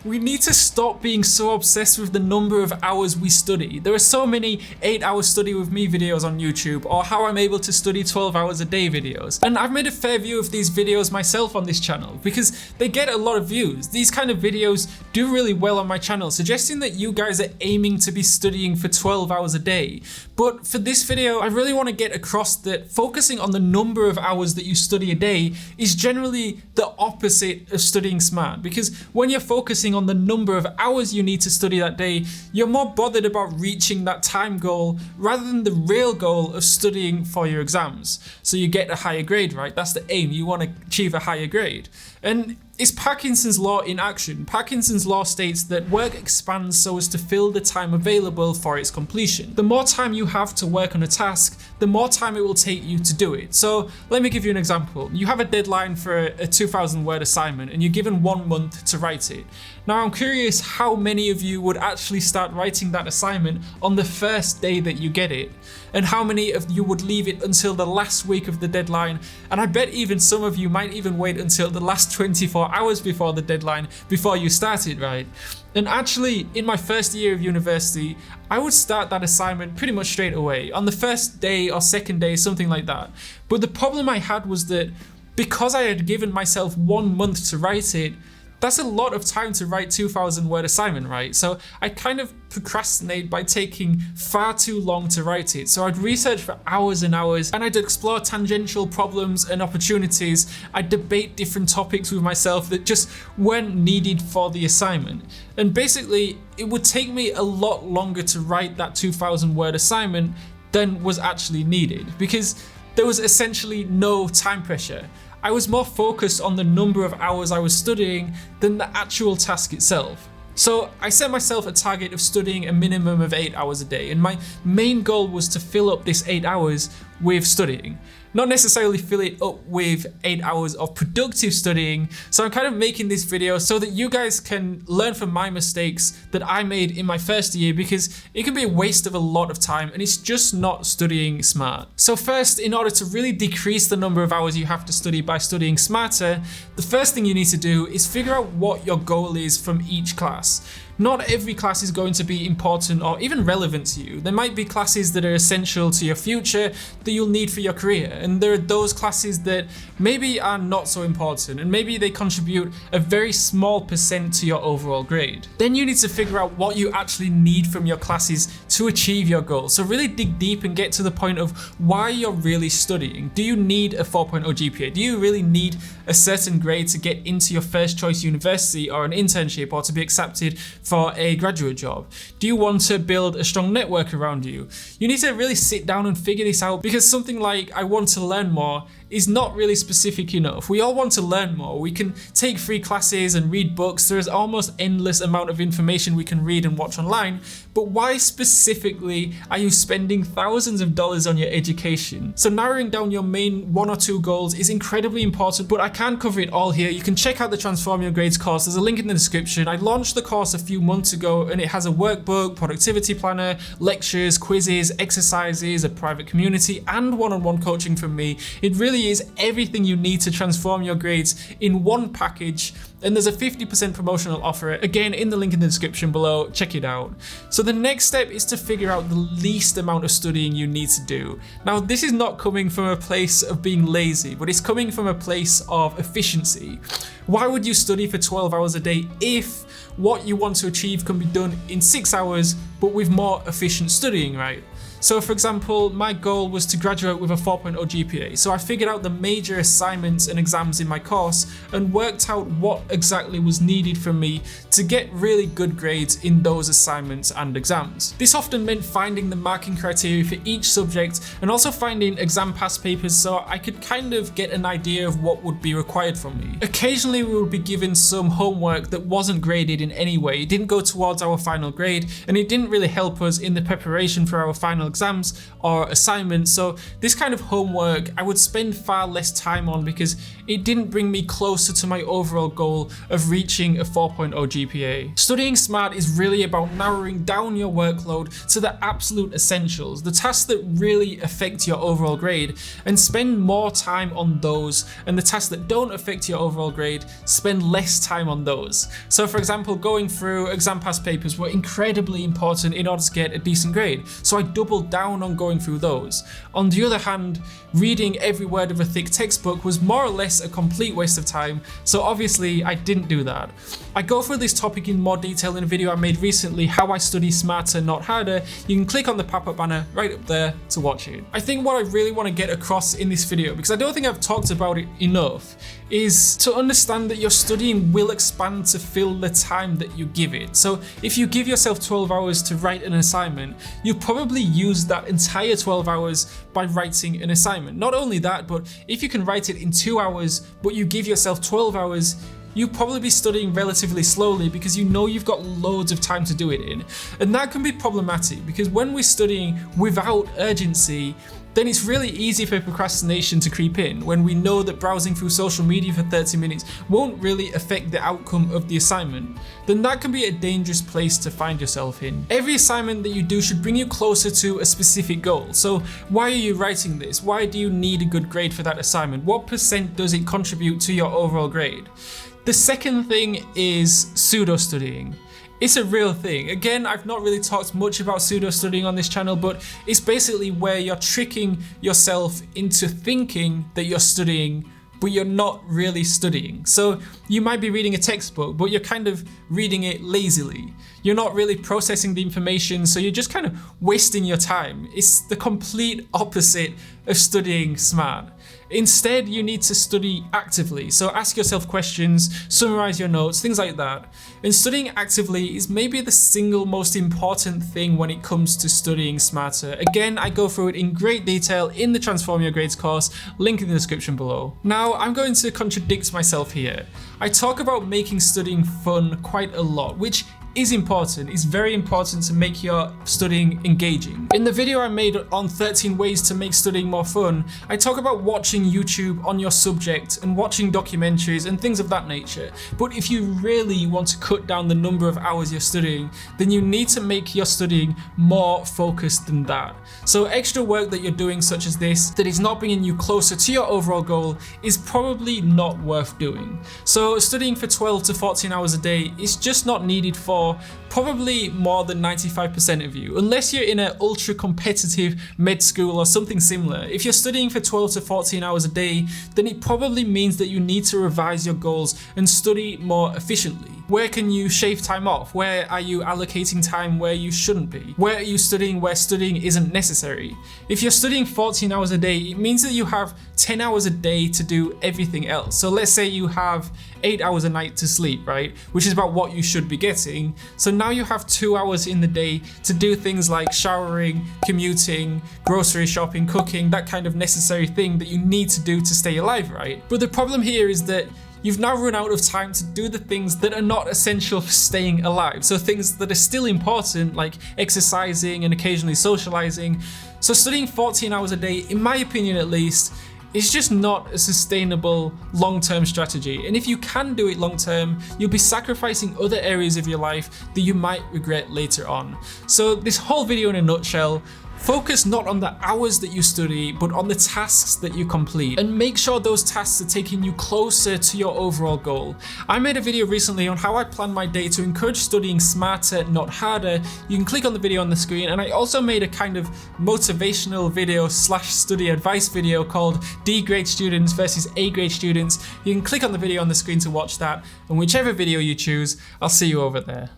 We need to stop being so obsessed with the number of hours we study. There are so many 8-hour study with me videos on YouTube, or how I'm able to study 12 hours a day videos. And I've made a fair view of these videos myself on this channel because they get a lot of views. These kind of videos do really well on my channel, suggesting that you guys are aiming to be studying for 12 hours a day. But for this video, I really want to get across that focusing on the number of hours that you study a day is generally the opposite of studying smart, because when you're focusing on the number of hours you need to study that day, you're more bothered about reaching that time goal rather than the real goal of studying for your exams. So you get a higher grade, right? That's the aim. You want to achieve a higher grade. And it's Parkinson's law in action. Parkinson's law states that work expands so as to fill the time available for its completion. The more time you have to work on a task, the more time it will take you to do it. So let me give you an example. You have a deadline for a 2,000 word assignment and you're given 1 month to write it. Now I'm curious how many of you would actually start writing that assignment on the first day that you get it, and how many of you would leave it until the last week of the deadline, and I bet even some of you might even wait until the last 24 hours before the deadline before you start it, right? And actually, in my first year of university, I would start that assignment pretty much straight away, on the first day or second day, something like that. But the problem I had was that because I had given myself 1 month to write it, that's a lot of time to write 2,000 word assignment, right? So I kind of procrastinate by taking far too long to write it. So I'd research for hours and hours, and I'd explore tangential problems and opportunities. I'd debate different topics with myself that just weren't needed for the assignment. And basically, it would take me a lot longer to write that 2,000 word assignment than was actually needed, because there was essentially no time pressure. I was more focused on the number of hours I was studying than the actual task itself. So I set myself a target of studying a minimum of 8 hours a day, and my main goal was to fill up this 8 hours with studying. Not necessarily fill it up with 8 hours of productive studying. So I'm kind of making this video so that you guys can learn from my mistakes that I made in my first year, because it can be a waste of a lot of time and it's just not studying smart. So first, in order to really decrease the number of hours you have to study by studying smarter, the first thing you need to do is figure out what your goal is from each class. Not every class is going to be important or even relevant to you. There might be classes that are essential to your future that you'll need for your career, and there are those classes that maybe are not so important, and maybe they contribute a very small percent to your overall grade. Then you need to figure out what you actually need from your classes to achieve your goal. So really dig deep and get to the point of why you're really studying. Do you need a 4.0 GPA? Do you really need a certain grade to get into your first choice university or an internship, or to be accepted for a graduate job? Do you want to build a strong network around you? You need to really sit down and figure this out, because something like I want to learn more is not really specific enough. We all want to learn more. We can take free classes and read books. There is almost endless amount of information we can read and watch online, but why specifically are you spending thousands of dollars on your education? So narrowing down your main 1 or 2 goals is incredibly important, but I can't cover it all here. You can check out the Transform Your Grades course. There's a link in the description. I launched the course a few months ago, and it has a workbook, productivity planner, lectures, quizzes, exercises, a private community, and one-on-one coaching from me. It really is everything you need to transform your grades in one package, and there's a 50% promotional offer, again in the link in the description below. Check it out. So the next step is to figure out the least amount of studying you need to do. Now this is not coming from a place of being lazy, but it's coming from a place of efficiency. Why would you study for 12 hours a day if what you want to achieve can be done in 6 hours but with more efficient studying, right? So for example, my goal was to graduate with a 4.0 GPA. So I figured out the major assignments and exams in my course and worked out what exactly was needed from me to get really good grades in those assignments and exams. This often meant finding the marking criteria for each subject and also finding exam past papers so I could kind of get an idea of what would be required from me. Occasionally we would be given some homework that wasn't graded in any way. It didn't go towards our final grade, and it didn't really help us in the preparation for our final exams or assignments. So this kind of homework I would spend far less time on because it didn't bring me closer to my overall goal of reaching a 4.0 GPA. Studying smart is really about narrowing down your workload to the absolute essentials, the tasks that really affect your overall grade, and spend more time on those, and the tasks that don't affect your overall grade, spend less time on those. So for example, going through exam past papers were incredibly important in order to get a decent grade, so I doubled down on going through those. On the other hand, reading every word of a thick textbook was more or less a complete waste of time, so obviously I didn't do that. I go through this topic in more detail in a video I made recently, How I Study Smarter Not Harder. You can click on the pop-up banner right up there to watch it. I think what I really want to get across in this video, because I don't think I've talked about it enough, is to understand that your studying will expand to fill the time that you give it. So if you give yourself 12 hours to write an assignment, you'll probably use that entire 12 hours by writing an assignment. Not only that, but if you can write it in 2 hours, but you give yourself 12 hours, you'll probably be studying relatively slowly because you know you've got loads of time to do it in. And that can be problematic because when we're studying without urgency, then it's really easy for procrastination to creep in when we know that browsing through social media for 30 minutes won't really affect the outcome of the assignment. Then that can be a dangerous place to find yourself in. Every assignment that you do should bring you closer to a specific goal. So why are you writing this? Why do you need a good grade for that assignment? What % does it contribute to your overall grade? The second thing is pseudo-studying. It's a real thing. Again, I've not really talked much about pseudo-studying on this channel, but it's basically where you're tricking yourself into thinking that you're studying, but you're not really studying. So you might be reading a textbook, but you're kind of reading it lazily. You're not really processing the information, so you're just kind of wasting your time. It's the complete opposite of studying smart. Instead, you need to study actively. So ask yourself questions, summarize your notes, things like that. And studying actively is maybe the single most important thing when it comes to studying smarter. Again, I go through it in great detail in the Transform Your Grades course, link in the description below. Now, I'm going to contradict myself here. I talk about making studying fun quite a lot, which is important. It's very important to make your studying engaging. In the video I made on 13 ways to make studying more fun, I talk about watching YouTube on your subject and watching documentaries and things of that nature. But if you really want to cut down the number of hours you're studying, then you need to make your studying more focused than that. So extra work that you're doing such as this, that is not bringing you closer to your overall goal, is probably not worth doing. So studying for 12 to 14 hours a day is just not needed for probably more than 95% of you, unless you're in an ultra competitive med school or something similar. If you're studying for 12 to 14 hours a day, then it probably means that you need to revise your goals and study more efficiently. Where can you shave time off? Where are you allocating time where you shouldn't be? Where are you studying where studying isn't necessary? If you're studying 14 hours a day, it means that you have 10 hours a day to do everything else. So let's say you have 8 hours a night to sleep, right? Which is about what you should be getting. So now you have 2 hours in the day to do things like showering, commuting, grocery shopping, cooking, that kind of necessary thing that you need to do to stay alive, right? But the problem here is that you've now run out of time to do the things that are not essential for staying alive. So things that are still important, like exercising and occasionally socializing. So studying 14 hours a day, in my opinion at least, is just not a sustainable long-term strategy. And if you can do it long-term, you'll be sacrificing other areas of your life that you might regret later on. So this whole video in a nutshell, focus not on the hours that you study, but on the tasks that you complete, and make sure those tasks are taking you closer to your overall goal. I made a video recently on how I plan my day to encourage studying smarter, not harder. You can click on the video on the screen, and I also made a kind of motivational video / study advice video called D grade students versus A grade students. You can click on the video on the screen to watch that, and whichever video you choose, I'll see you over there.